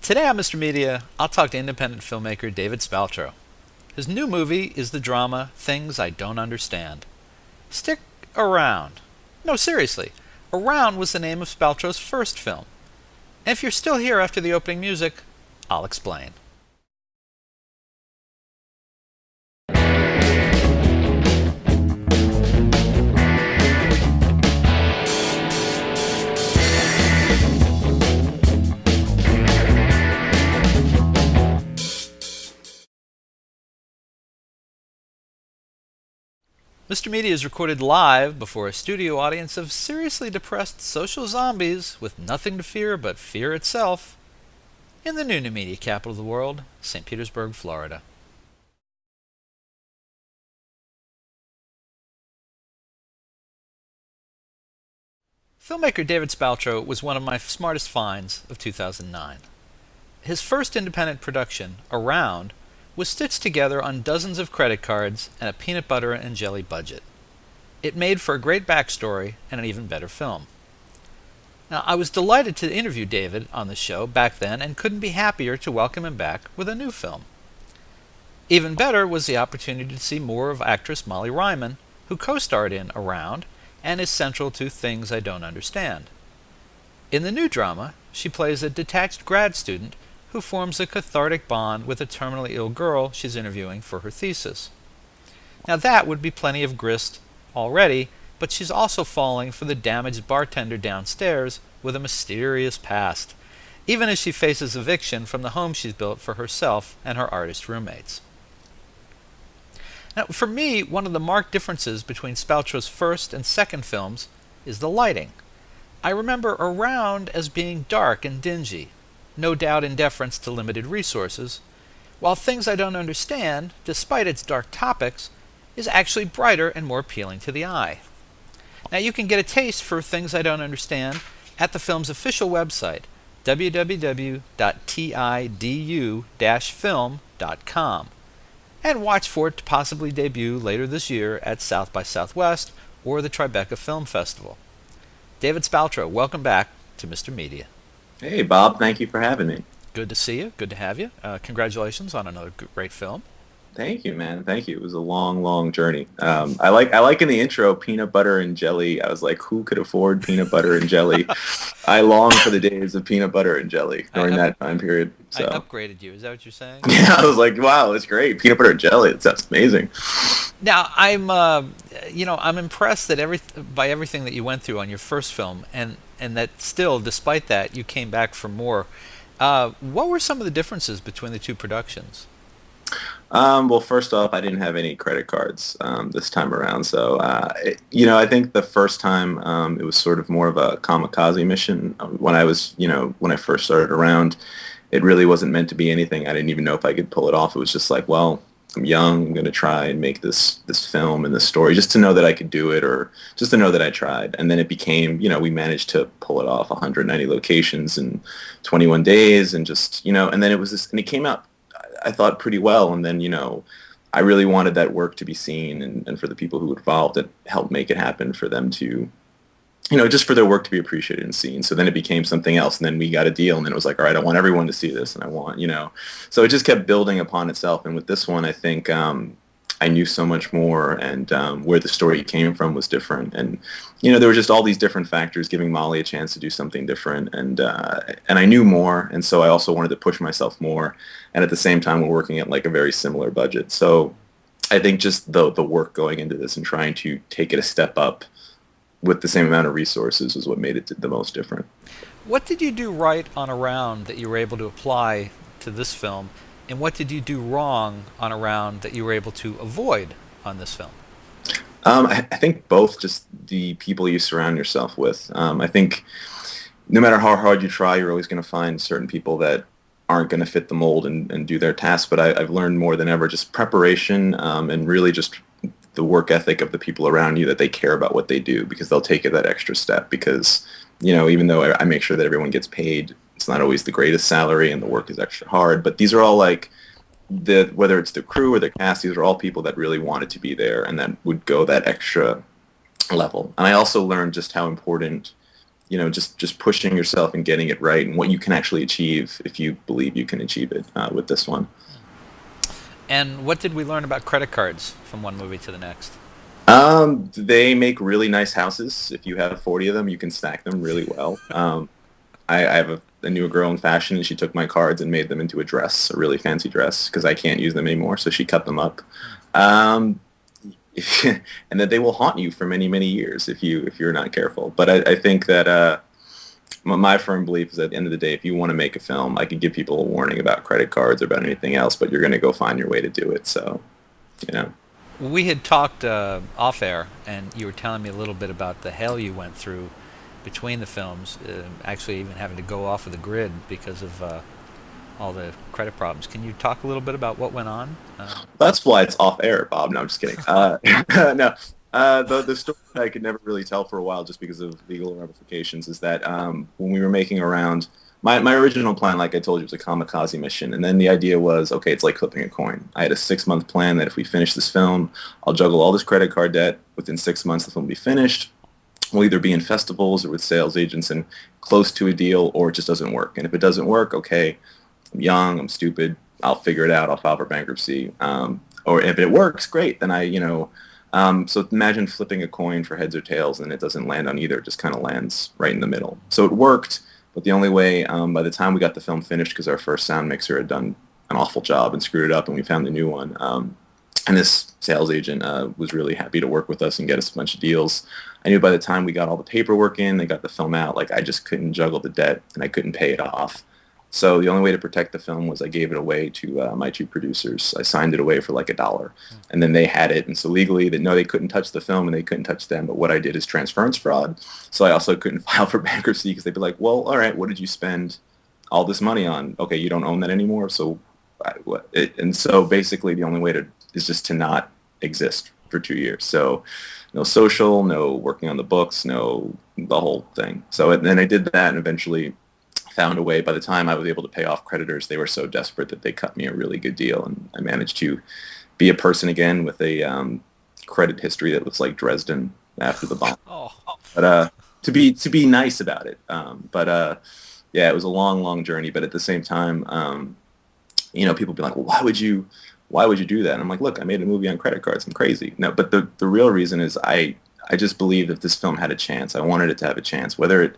Today on Mr. Media, I'll talk to independent filmmaker David Spaltro. His new movie is the drama Things I Don't Understand. Stick around. No, seriously. Around was the name of Spaltro's first film. And if you're still here after the opening music, I'll explain. Mr. Media is recorded live before a studio audience of seriously depressed social zombies with nothing to fear but fear itself in the new media capital of the world, St. Petersburg, Florida. Filmmaker David Spaltro was one of my smartest finds of 2009. His first independent production, Around, was stitched together on dozens of credit cards and a peanut butter and jelly budget. It made for a great backstory and an even better film. Now, I was delighted to interview David on the show back then and couldn't be happier to welcome him back with a new film. Even better was the opportunity to see more of actress Molly Ryman, who co-starred in Around and is central to Things I Don't Understand. In the new drama, she plays a detached grad student who forms a cathartic bond with a terminally ill girl she's interviewing for her thesis. Now that would be plenty of grist already, but she's also falling for the damaged bartender downstairs with a mysterious past, even as she faces eviction from the home she's built for herself and her artist roommates. Now, for me, one of the marked differences between Spaltro's first and second films is the lighting. I remember Around as being dark and dingy, no doubt in deference to limited resources, while Things I Don't Understand, despite its dark topics, is actually brighter and more appealing to the eye. Now you can get a taste for Things I Don't Understand at the film's official website, www.tidu-film.com, and watch for it to possibly debut later this year at South by Southwest or the Tribeca Film Festival. David Spaltro, welcome back to Mr. Media. Hey, Bob. Thank you for having me. Good to see you. Good to have you. Congratulations on another great film. Thank you, man. Thank you. It was a long, long journey. I like in the intro peanut butter and jelly. I was like, who could afford peanut butter and jelly? I long for the days of peanut butter and jelly during that time period. I So upgraded you. Is that what you're saying? yeah, I was like, wow, that's great. Peanut butter and jelly. That's amazing. Now I'm impressed that by everything that you went through on your first film, and that still, despite that, you came back for more. What were some of the differences between the two productions? Well, first off, I didn't have any credit cards this time around. So, I think the first time it was sort of more of a kamikaze mission. When I first started Around, it really wasn't meant to be anything. I didn't even know if I could pull it off. It was just like, well, I'm young. I'm going to try and make this film and this story just to know that I could do it, or just to know that I tried. And then it became, we managed to pull it off 190 locations in 21 days, and just, and then it was this, and it came out, I thought, pretty well. And then, I really wanted that work to be seen, and for the people who were involved that helped make it happen, for them to, just for their work to be appreciated and seen. So then it became something else, and then we got a deal, and then it was like, all right, I want everyone to see this, and I want, so it just kept building upon itself. And with this one, I think I knew so much more, and where the story came from was different, and there were just all these different factors giving Molly a chance to do something different, and I knew more, and so I also wanted to push myself more, and at the same time we're working at like a very similar budget. So I think just the work going into this and trying to take it a step up with the same amount of resources was what made it the most different. What did you do right on Around that you were able to apply to this film, and what did you do wrong on Around that you were able to avoid on this film? I think both, just the people you surround yourself with. I think no matter how hard you try, you're always going to find certain people that aren't going to fit the mold and do their task. But I've learned more than ever just preparation, and really just the work ethic of the people around you, that they care about what they do, because they'll take it that extra step. Because, even though I make sure that everyone gets paid, it's not always the greatest salary and the work is extra hard. But these are all like, whether it's the crew or the cast, these are all people that really wanted to be there and that would go that extra level. And I also learned just how important, just pushing yourself and getting it right and what you can actually achieve if you believe you can achieve it with this one. And what did we learn about credit cards from one movie to the next? They make really nice houses. If you have 40 of them, you can stack them really well. I have I knew a girl in fashion, and she took my cards and made them into a dress, a really fancy dress, because I can't use them anymore. So she cut them up, um, and that they will haunt you for many, many years if you're not careful. But I think that my firm belief is that at the end of the day, if you want to make a film, I can give people a warning about credit cards or about anything else, but you're going to go find your way to do it. So, you know. We had talked off air, and you were telling me a little bit about the hell you went through between the films, actually even having to go off of the grid because of all the credit problems. Can you talk a little bit about what went on? That's why it's off air, Bob. No, I'm just kidding. No, the story that I could never really tell for a while just because of legal ramifications is that when we were making around, my original plan, like I told you, was a kamikaze mission. And then the idea was, okay, it's like flipping a coin. I had a 6-month plan that if we finish this film, I'll juggle all this credit card debt. Within 6 months, the film will be finished. We'll either be in festivals or with sales agents and close to a deal, or it just doesn't work. And if it doesn't work, okay, I'm young, I'm stupid, I'll figure it out, I'll file for bankruptcy. Or if it works, great, then so imagine flipping a coin for heads or tails and it doesn't land on either, it just kind of lands right in the middle. So it worked, but the only way, by the time we got the film finished, because our first sound mixer had done an awful job and screwed it up and we found a new one, and this sales agent was really happy to work with us and get us a bunch of deals. I knew by the time we got all the paperwork in, they got the film out, like I just couldn't juggle the debt and I couldn't pay it off. So the only way to protect the film was I gave it away to my 2 producers. I signed it away for like $1, and then they had it. And so legally, they couldn't touch the film and they couldn't touch them. But what I did is transference fraud. So I also couldn't file for bankruptcy because they'd be like, well, all right, what did you spend all this money on? Okay, you don't own that anymore. So and so basically the only way is just to not exist for 2 years. So no social, no working on the books, no the whole thing. So then I did that and eventually found a way. By the time I was able to pay off creditors, they were so desperate that they cut me a really good deal, and I managed to be a person again with a credit history that looks like Dresden after the bomb. Oh, But to be nice about it. Yeah, it was a long, long journey. But at the same time, people be like, well, why would you do that? And I'm like, look, I made a movie on credit cards. I'm crazy. No, but the real reason is I just believed that this film had a chance. I wanted it to have a chance. Whether it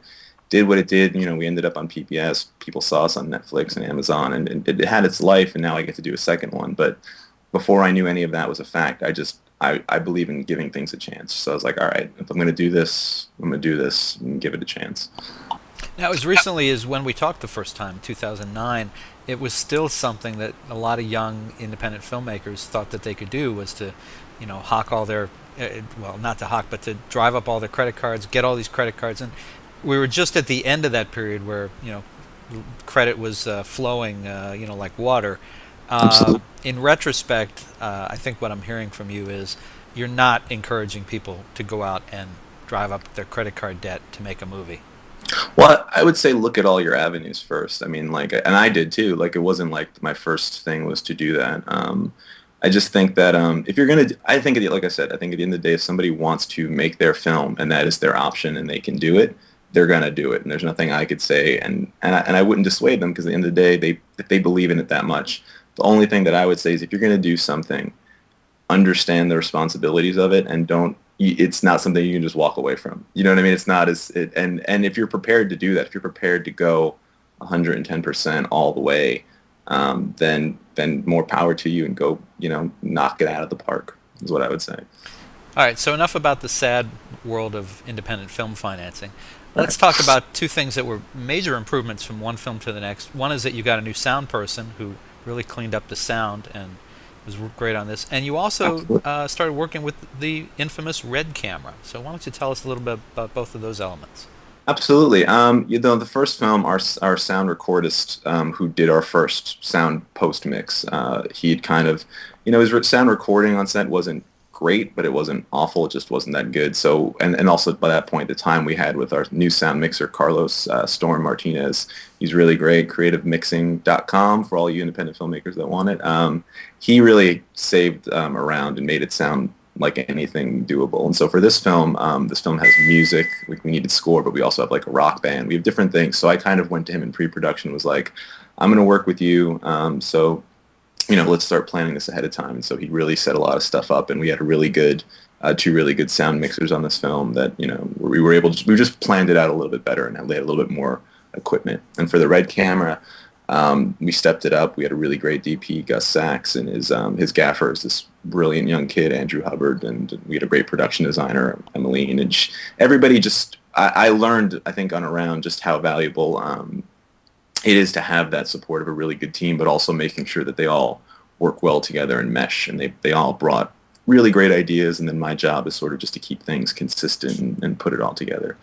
did what it did, we ended up on PBS. People saw us on Netflix and Amazon, and it had its life, and now I get to do a second one. But before I knew any of that was a fact, I believe in giving things a chance. So I was like, all right, if I'm going to do this, I'm going to do this and give it a chance. now as recently as when we talked the first time, 2009, it was still something that a lot of young independent filmmakers thought that they could do, was to, hawk all their, well, not to hawk, but to drive up all their credit cards, get all these credit cards, and we were just at the end of that period where credit was flowing, like water. Absolutely. In retrospect, I think what I'm hearing from you is you're not encouraging people to go out and drive up their credit card debt to make a movie. Well, I would say look at all your avenues first. I mean, and I did too. Like, it wasn't like my first thing was to do that. I just think that if you're gonna, I think, like I said, I think at the end of the day, if somebody wants to make their film and that is their option and they can do it, they're gonna do it. And there's nothing I could say, and I wouldn't dissuade them, because at the end of the day, if they believe in it that much. The only thing that I would say is if you're gonna do something, understand the responsibilities of it, and don't. It's not something you can just walk away from. You know what I mean? It's not and if you're prepared to do that, if you're prepared to go 110% all the way, then more power to you, and go, knock it out of the park, is what I would say. All right, so enough about the sad world of independent film financing. Let's talk about 2 things that were major improvements from one film to the next. One is that you got a new sound person who really cleaned up the sound and was great on this. And you also started working with the infamous Red camera. So why don't you tell us a little bit about both of those elements? Absolutely. The first film, our sound recordist, who did our first sound post mix, he had kind of, his sound recording on set wasn't great, but it wasn't awful. It just wasn't that good. So, and also by that point, the time we had with our new sound mixer, Carlos Storm Martinez, he's really great. CreativeMixing.com for all you independent filmmakers that want it. He really saved around and made it sound like anything doable. And so for this film has music. We needed score, but we also have like a rock band. We have different things. So I kind of went to him in pre-production, was like, I'm going to work with you. So let's start planning this ahead of time. And so he really set a lot of stuff up, and we had a really good, two really good sound mixers on this film that, we were able to, we just planned it out a little bit better and they had a little bit more equipment. And for the red camera, we stepped it up. We had a really great DP, Gus Sachs, and his gaffer is this brilliant young kid, Andrew Hubbard, and we had a great production designer, Emmeline, and everybody just, I learned, I think, on around just how valuable it is to have that support of a really good team, but also making sure that they all work well together and mesh, and they all brought really great ideas, and then my job is sort of just to keep things consistent and put it all together.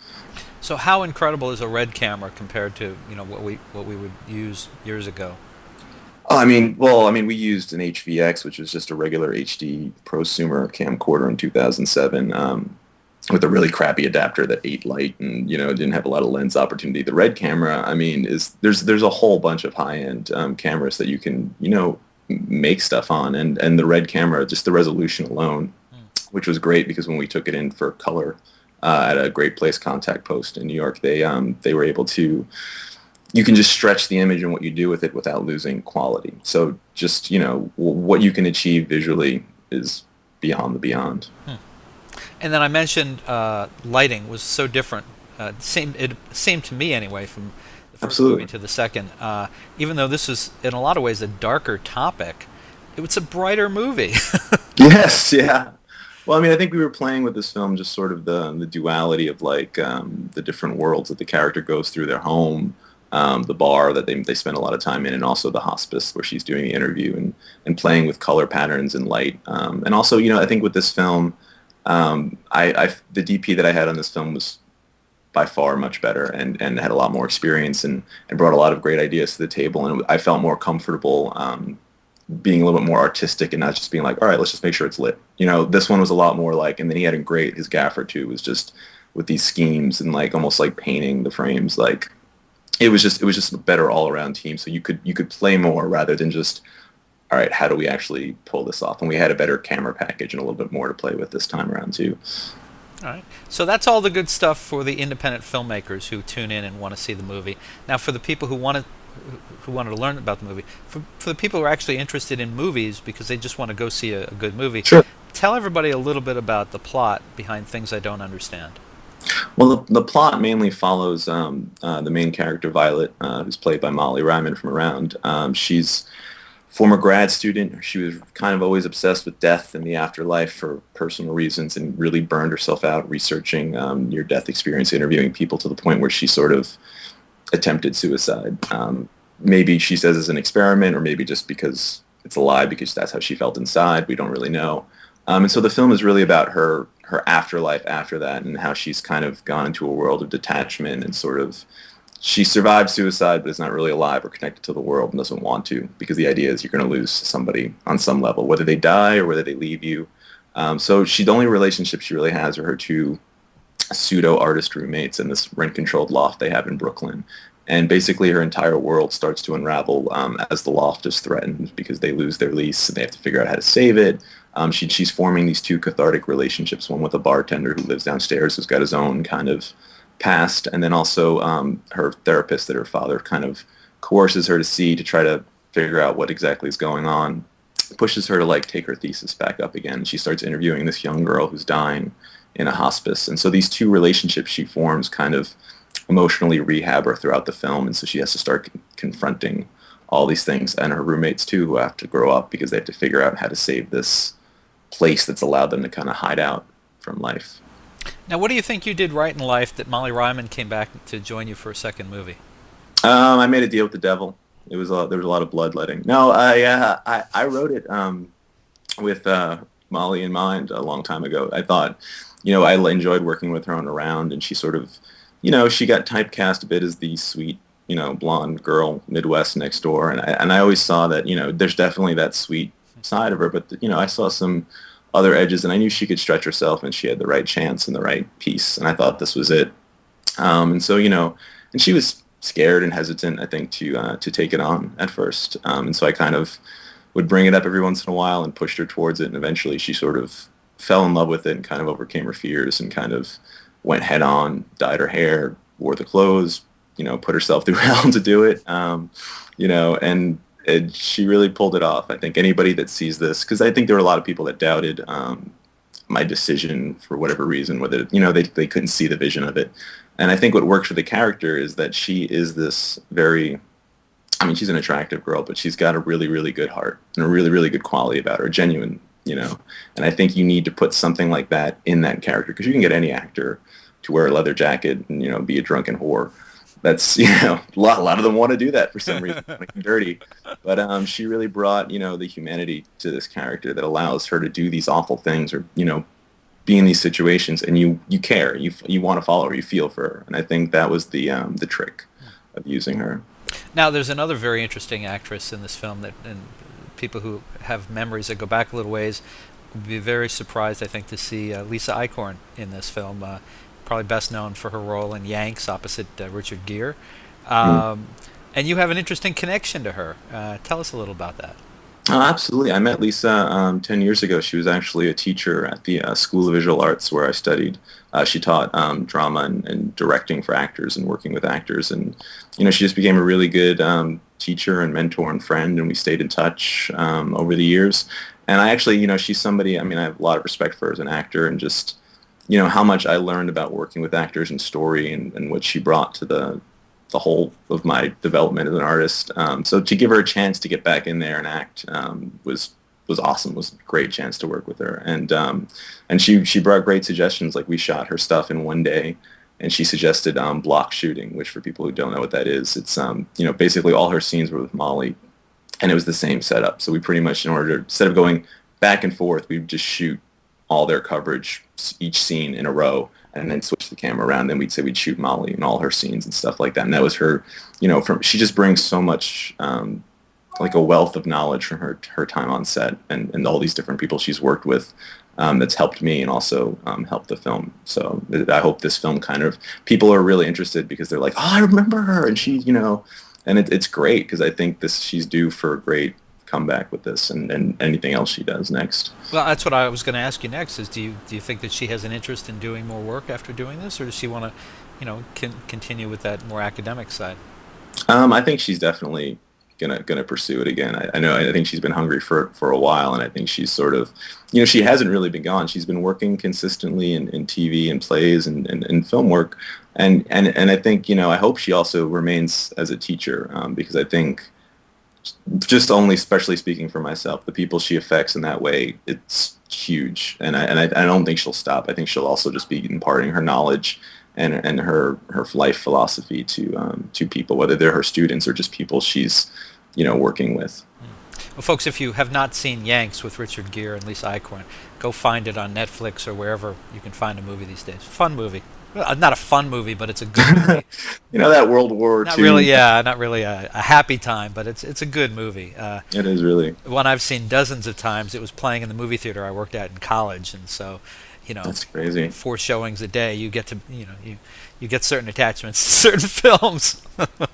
So how incredible is a red camera compared to what we would use years ago? Oh, we used an HVX, which was just a regular HD prosumer camcorder in 2007, with a really crappy adapter that ate light and didn't have a lot of lens opportunity. The red camera, is there's a whole bunch of high-end cameras that you can make stuff on, and the red camera, just the resolution alone, which was great because when we took it in for color at a Great Place Contact Post in New York, they were able to, you can just stretch the image and what you do with it without losing quality. So just what you can achieve visually is beyond the beyond. And then I mentioned lighting was so different. It seemed to me anyway from the first Absolutely. movie to the second. Even though this was in a lot of ways a darker topic, it was a brighter movie. Yes, yeah. Well, I think we were playing with this film just sort of the duality of like the different worlds that the character goes through, their home, the bar that they spend a lot of time in, and also the hospice where she's doing the interview, and playing with color patterns and light. And also, I think with this film, the DP that I had on this film was by far much better and had a lot more experience and brought a lot of great ideas to the table. And I felt more comfortable being a little bit more artistic and not just being like, all right, let's just make sure it's lit. This one was a lot more like, and then he had his gaffer too, was just with these schemes and like almost like painting the frames. Like it was just a better all around team. So you could play more rather than just, all right, how do we actually pull this off? And we had a better camera package and a little bit more to play with this time around too. All right. So that's all the good stuff for the independent filmmakers who tune in and want to see the movie. Now, for the people who wanted to learn about the movie, for the people who are actually interested in movies because they just want to go see a good movie, Sure. tell everybody a little bit about the plot behind Things I Don't Understand. Well, the plot mainly follows the main character, Violet, who's played by Molly Ryman from Around. She's former grad student. She was kind of always obsessed with death and the afterlife for personal reasons, and really burned herself out researching near-death experience, interviewing people to the point where she sort of attempted suicide. Maybe she says it's an experiment, or maybe just because it's a lie, because that's how she felt inside. We don't really know. And so the film is really about her afterlife after that, and how she's kind of gone into a world of detachment, and sort of she survived suicide but is not really alive or connected to the world and doesn't want to, because the idea is you're going to lose somebody on some level, whether they die or whether they leave you. So the only relationship she really has are her two pseudo-artist roommates in this rent-controlled loft they have in Brooklyn. And basically her entire world starts to unravel as the loft is threatened because they lose their lease and they have to figure out how to save it. She's forming these two cathartic relationships, one with a bartender who lives downstairs who's got his own kind of past, and then also her therapist that her father kind of coerces her to see to try to figure out what exactly is going on, pushes her to like take her thesis back up again. She starts interviewing this young girl who's dying in a hospice, and so these two relationships she forms kind of emotionally rehab her throughout the film, and so she has to start confronting all these things, and her roommates too, who have to grow up because they have to figure out how to save this place that's allowed them to kind of hide out from life. Now, what do you think you did right in life that Molly Ryman came back to join you for a second movie? I made a deal with the devil. There was a lot of bloodletting. No, I wrote it with Molly in mind a long time ago. I thought, I enjoyed working with her on Around, and she sort of, she got typecast a bit as the sweet, blonde girl Midwest next door, and I always saw that, there's definitely that sweet side of her, but I saw some other edges, and I knew she could stretch herself, and she had the right chance and the right piece, and I thought this was it. And so, and she was scared and hesitant, I think, to take it on at first. And so I kind of would bring it up every once in a while and pushed her towards it, and eventually she sort of fell in love with it and kind of overcame her fears and kind of went head on, dyed her hair, wore the clothes, put herself through hell to do it. And she really pulled it off. I think anybody that sees this, because I think there were a lot of people that doubted my decision for whatever reason, whether they couldn't see the vision of it. And I think what works for the character is that she is this very, I mean, she's an attractive girl, but she's got a really, really good heart and a really, really good quality about her, genuine, And I think you need to put something like that in that character, because you can get any actor to wear a leather jacket and, be a drunken whore. That's, a lot of them want to do that for some reason, like dirty. But she really brought, the humanity to this character that allows her to do these awful things or, be in these situations, and you care, you want to follow her, you feel for her. And I think that was the trick of using her. Now, there's another very interesting actress in this film that, and people who have memories that go back a little ways would be very surprised, I think, to see Lisa Icorn in this film. Probably best known for her role in Yanks opposite Richard Gere. And you have an interesting connection to her. Tell us a little about that. Oh, absolutely. I met Lisa 10 years ago. She was actually a teacher at the School of Visual Arts where I studied. She taught drama and directing for actors and working with actors. And, she just became a really good teacher and mentor and friend, and we stayed in touch over the years. And I actually, she's somebody, I mean, I have a lot of respect for her as an actor, and just, how much I learned about working with actors and story and what she brought to the whole of my development as an artist. So to give her a chance to get back in there and act was awesome. It was a great chance to work with her. And she brought great suggestions. Like, we shot her stuff in one day, and she suggested block shooting, which, for people who don't know what that is, it's basically all her scenes were with Molly, and it was the same setup. So we pretty much, instead of going back and forth, we would just shoot all their coverage, each scene in a row, and then switch the camera around. Then we'd say we'd shoot Molly and all her scenes and stuff like that. And that was her, she just brings so much, like a wealth of knowledge from her time on set and all these different people she's worked with, that's helped me and also helped the film. So I hope this film people are really interested, because they're like, oh, I remember her. And she, and it's great, because I think she's due for a great comeback with this and anything else she does next. Well, that's what I was going to ask you next. Is do you think that she has an interest in doing more work after doing this, or does she want to, continue with that more academic side? I think she's definitely gonna pursue it again. I think she's been hungry for a while, and I think she's sort of, she hasn't really been gone. She's been working consistently in TV and plays and film work, and I think, I hope she also remains as a teacher, because I think, just only especially speaking for myself, the people she affects in that way, it's huge. And I don't think she'll stop. I think she'll also just be imparting her knowledge and her life philosophy to people, whether they're her students or just people she's, working with. Well, folks, if you have not seen Yanks with Richard Gere and Lisa Icorn, go find it on Netflix or wherever you can find a movie these days. Fun movie. Well, not a fun movie, but it's a good movie. That World War Not II. really, yeah, not really a happy time, but it's a good movie. It is really. One I've seen dozens of times. It was playing in the movie theater I worked at in college, and so, That's crazy. 4 showings a day. You get to, you get certain attachments to certain films.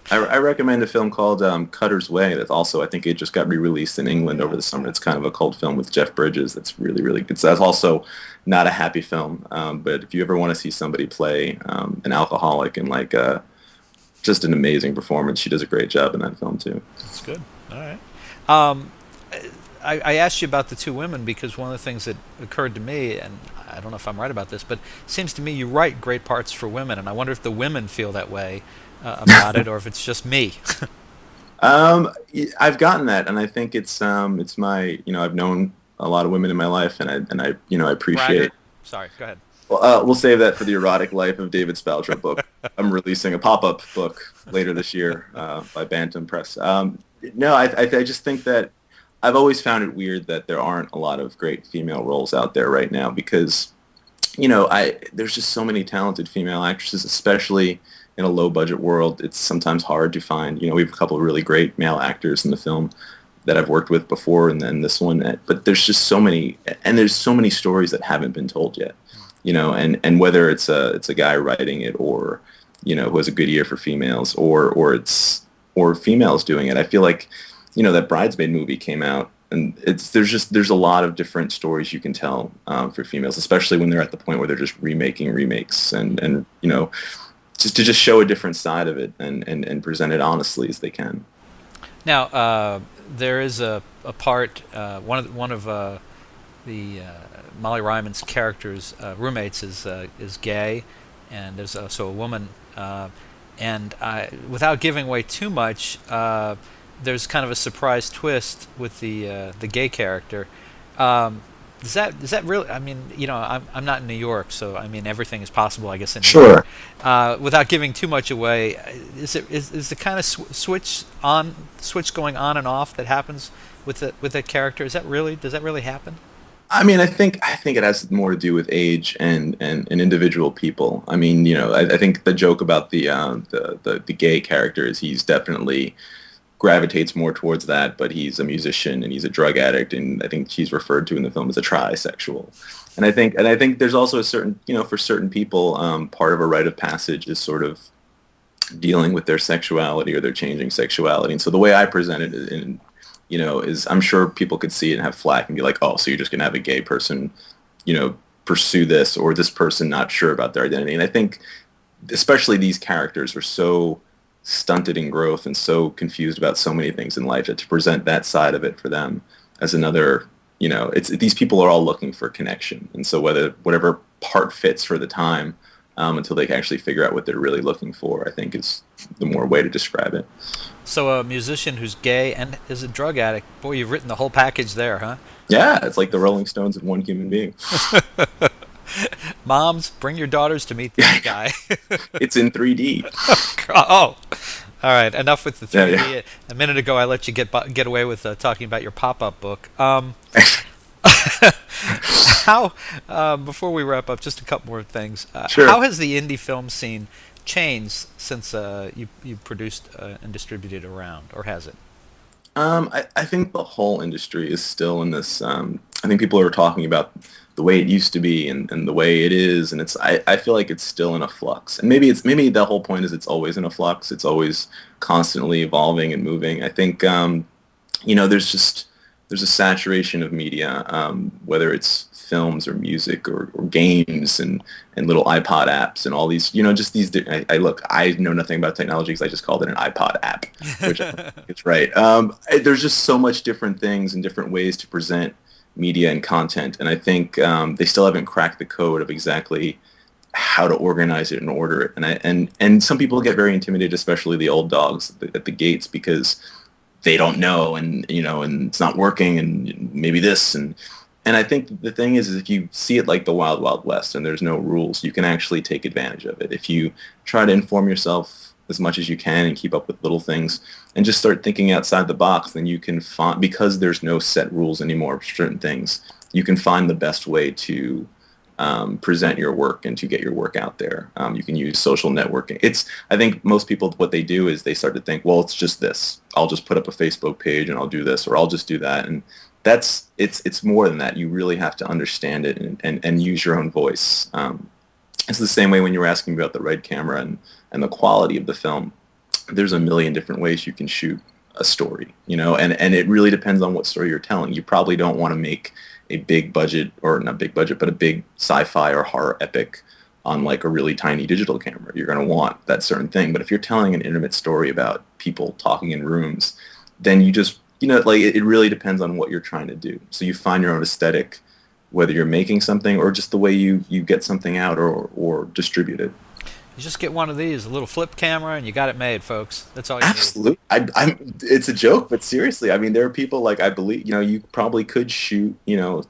I recommend a film called Cutter's Way. That also, I think it just got re-released in England over the summer. It's kind of a cult film with Jeff Bridges. That's really, really good. So that's also not a happy film, but if you ever want to see somebody play an alcoholic and just an amazing performance, she does a great job in that film too. That's good. All right. I asked you about the 2 women because one of the things that occurred to me, and I don't know if I'm right about this, but it seems to me you write great parts for women, and I wonder if the women feel that way about it, or if it's just me. I've gotten that, and I think it's my, I've known a lot of women in my life, and I appreciate Braggart. it. Sorry, go ahead. Well, we'll save that for the erotic life of David Spaltro book. I'm releasing a pop-up book later this year by Bantam Press. No, I just think that I've always found it weird that there aren't a lot of great female roles out there right now, because, there's just so many talented female actresses, especially in a low-budget world. It's sometimes hard to find. We have a couple of really great male actors in the film that I've worked with before, and then this one. But there's just so many, and there's so many stories that haven't been told yet. And whether it's a guy writing it, or who has a good ear for females, or females doing it. I feel like that Bridesmaid movie came out and there's a lot of different stories you can tell for females, especially when they're at the point where they're just remaking remakes and just show a different side of it and present it honestly as they can. Now, there is a part, one of the Molly Ryman's characters' roommates is gay, and there's also a woman. And without giving away too much, there's kind of a surprise twist with the gay character. Is that really? I mean, I'm not in New York, so I mean everything is possible, I guess, in New York. Sure. Without giving too much away, is the kind of switch going on and off that happens with that character? Does that really happen? I mean, I think it has more to do with age and individual people. I mean, I think the joke about the gay character is he's definitely gravitates more towards that, but he's a musician and he's a drug addict, and I think he's referred to in the film as a trisexual. And I think there's also a certain, for certain people, part of a rite of passage is sort of dealing with their sexuality or their changing sexuality. And so the way I present it is I'm sure people could see it and have flack and be like, oh, so you're just going to have a gay person, pursue this, or this person not sure about their identity. And I think especially these characters are so stunted in growth and so confused about so many things in life that to present that side of it for them as another, it's these people are all looking for connection. And so whatever part fits for the time, until they can actually figure out what they're really looking for, I think is the more way to describe it. So a musician who's gay and is a drug addict, boy, you've written the whole package there, huh? Yeah, it's like the Rolling Stones of one human being. Moms, bring your daughters to meet this guy. It's in 3D. Oh, all right. Enough with the Yeah, 3D. yeah. A minute ago, I let you get away with talking about your pop-up book. How before we wrap up, just a couple more things. Sure. How has the indie film scene changed since you produced and distributed around, or has it? I think the whole industry is still in this. I think people are talking about the way it used to be and the way it is, and I feel like it's still in a flux. And maybe the whole point is it's always in a flux. It's always constantly evolving and moving. I think there's a saturation of media, whether it's films or music or games and little iPod apps and all these, just these. I know nothing about technology because I just called it an iPod app, which I think it's right. There's just so much different things and different ways to present media and content, and I think they still haven't cracked the code of exactly how to organize it and order it. And some people get very intimidated, especially the old dogs at the gates, because they don't know, and it's not working, and maybe this. And I think the thing is if you see it like the Wild Wild West and there's no rules, you can actually take advantage of it. If you try to inform yourself as much as you can and keep up with little things and just start thinking outside the box, then you can find, because there's no set rules anymore for certain things, you can find the best way to present your work and to get your work out there. You can use social networking. I think most people, what they do is they start to think, well, it's just this. I'll just put up a Facebook page and I'll do this, or I'll just do that. And it's more than that. You really have to understand it and use your own voice. It's the same way when you were asking about the Red camera and the quality of the film. There's a million different ways you can shoot a story, and it really depends on what story you're telling. You probably don't want to make a big budget, or not big budget, but a big sci-fi or horror epic on like a really tiny digital camera. You're going to want that certain thing. But if you're telling an intimate story about people talking in rooms, then you just, like it really depends on what you're trying to do. So you find your own aesthetic, whether you're making something or just the way you get something out or distribute it. You just get one of these, a little flip camera, and you got it made, folks. That's all you need. Absolutely. It's a joke, but seriously, I mean, there are people like, I believe, you probably could shoot,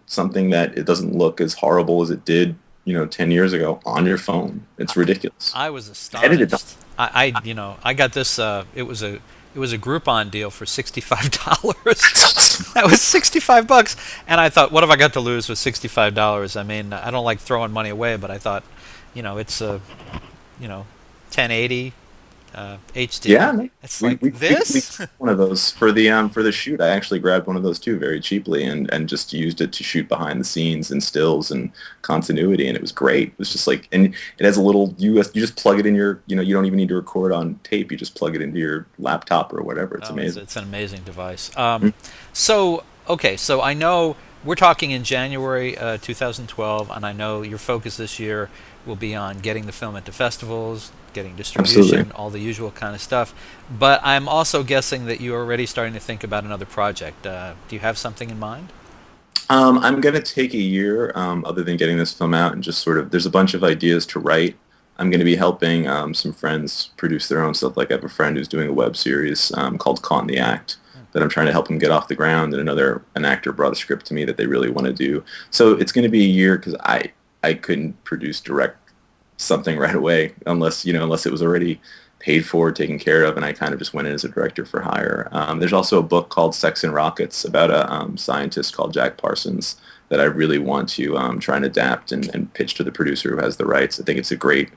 something that it doesn't look as horrible as it did, 10 years ago on your phone. It's ridiculous. I was Edited. astonished. I got this. It was a Groupon deal for $65. That was $65, and I thought, what have I got to lose with $65? I mean, I don't like throwing money away, but I thought, it's a 1080 HD. Yeah, It's we, like we, we, we this. got one of those for the shoot. I actually grabbed one of those too, very cheaply, and just used it to shoot behind the scenes and stills and continuity, and it was great. It was just like, and it has a little US. You just plug it in your, you don't even need to record on tape. You just plug it into your laptop or whatever. It's amazing. It's an amazing device. Mhm. So Okay, so I know we're talking in January 2012, and I know your focus this year will be on getting the film into festivals, getting Absolutely. distribution, all the usual kind of stuff. But I'm also guessing that you're already starting to think about another project. Do you have something in mind? I'm going to take a year, other than getting this film out, and just sort of, there's a bunch of ideas to write. I'm going to be helping some friends produce their own stuff. Like I have a friend who's doing a web series called Caught in the Act that I'm trying to help him get off the ground, and an actor brought a script to me that they really want to do. So it's going to be a year because I couldn't direct something right away unless it was already paid for, taken care of, and I kind of just went in as a director for hire. There's also a book called Sex and Rockets about a scientist called Jack Parsons that I really want to try and adapt and pitch to the producer who has the rights. I think it's a great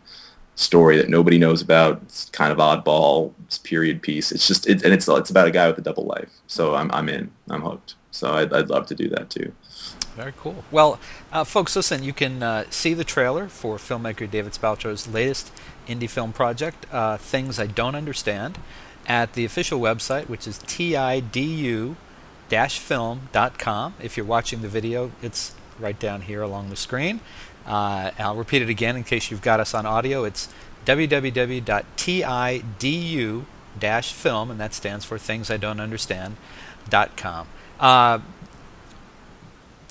story that nobody knows about. It's kind of oddball. It's a period piece. It's about a guy with a double life. So I'm in. I'm hooked. So I'd love to do that too. Very cool. Well, folks, listen, you can see the trailer for filmmaker David Spaltro's latest indie film project, Things I Don't Understand, at the official website, which is tidu-film.com. If you're watching the video, it's right down here along the screen. I'll repeat it again in case you've got us on audio. It's www.tidu-film, and that stands for Things I Don't Understand.com.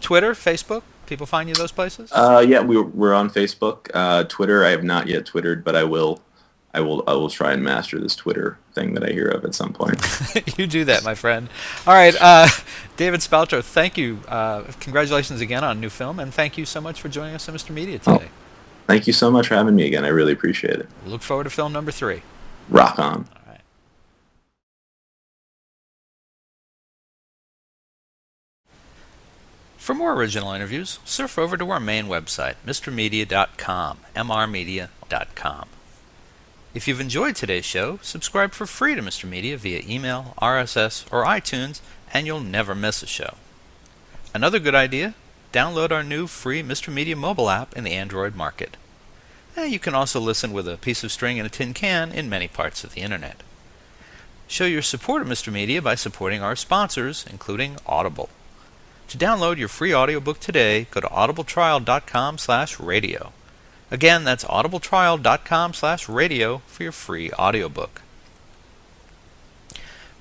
Twitter, Facebook, people find you those places? Yeah, we're on Facebook. Twitter, I have not yet Twittered, but I will. I will try and master this Twitter thing that I hear of at some point. You do that, my friend. All right, David Spaltro, thank you. Congratulations again on a new film, and thank you so much for joining us on Mr. Media Oh, today. thank you so much for having me again. I really appreciate it. Look forward to film number 3. Rock on. All right. For more original interviews, surf over to our main website, mrmedia.com, mrmedia.com. If you've enjoyed today's show, subscribe for free to Mr. Media via email, RSS, or iTunes, and you'll never miss a show. Another good idea, download our new free Mr. Media mobile app in the Android market. You can also listen with a piece of string and a tin can in many parts of the internet. Show your support of Mr. Media by supporting our sponsors, including Audible. To download your free audiobook today, go to audibletrial.com/radio. Again, that's audibletrial.com/radio for your free audiobook.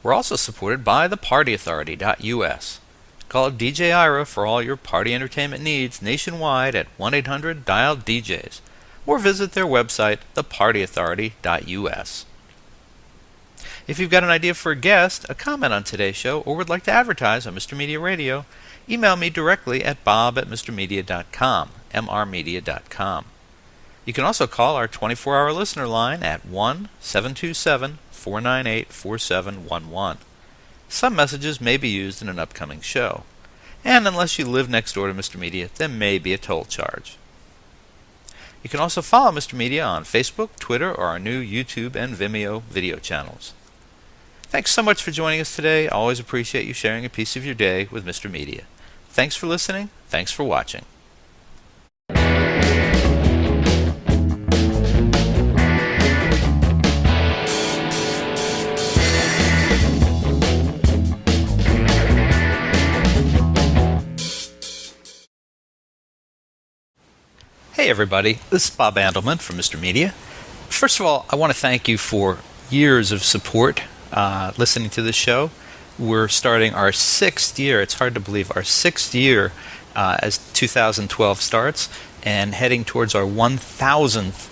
We're also supported by thepartyauthority.us. Call DJ Ira for all your party entertainment needs nationwide at 1-800-DIAL-DJs, or visit their website, thepartyauthority.us. If you've got an idea for a guest, a comment on today's show, or would like to advertise on Mr. Media Radio, email me directly at bob@mrmedia.com, mrmedia.com. You can also call our 24-hour listener line at 1-727-498-4711. Some messages may be used in an upcoming show, and unless you live next door to Mr. Media, there may be a toll charge. You can also follow Mr. Media on Facebook, Twitter, or our new YouTube and Vimeo video channels. Thanks so much for joining us today. I always appreciate you sharing a piece of your day with Mr. Media. Thanks for listening. Thanks for watching. Hey everybody, this is Bob Andelman from Mr. Media. First of all, I want to thank you for years of support listening to this show. We're starting our 6th year, it's hard to believe, our 6th year as 2012 starts, and heading towards our 1,000th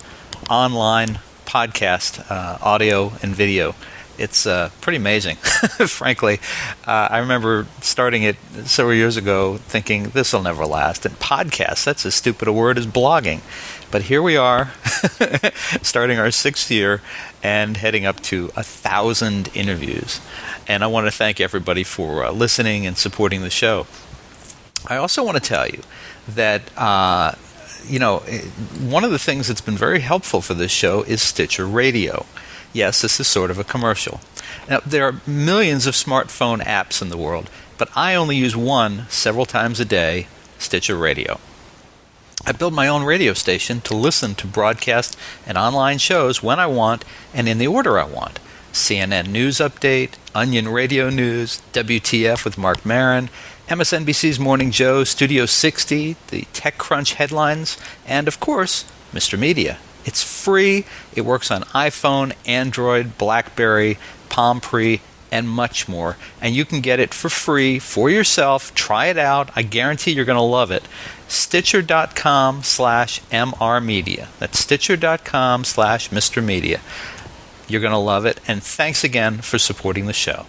online podcast, audio and video. It's pretty amazing, frankly. I remember starting it several years ago thinking this will never last. And podcasts, that's as stupid a word as blogging. But here we are, starting our 6th year and heading up to 1,000 interviews. And I want to thank everybody for listening and supporting the show. I also want to tell you that one of the things that's been very helpful for this show is Stitcher Radio. Yes, this is sort of a commercial. Now, there are millions of smartphone apps in the world, but I only use one several times a day, Stitcher Radio. I build my own radio station to listen to broadcast and online shows when I want and in the order I want. CNN News Update, Onion Radio News, WTF with Mark Maron, MSNBC's Morning Joe, Studio 60, the TechCrunch headlines, and of course, Mr. Media. It's free. It works on iPhone, Android, BlackBerry, Palm Pre, and much more. And you can get it for free for yourself. Try it out. I guarantee you're going to love it. Stitcher.com/MRmedia. That's Stitcher.com/Mr. Media. You're going to love it. And thanks again for supporting the show.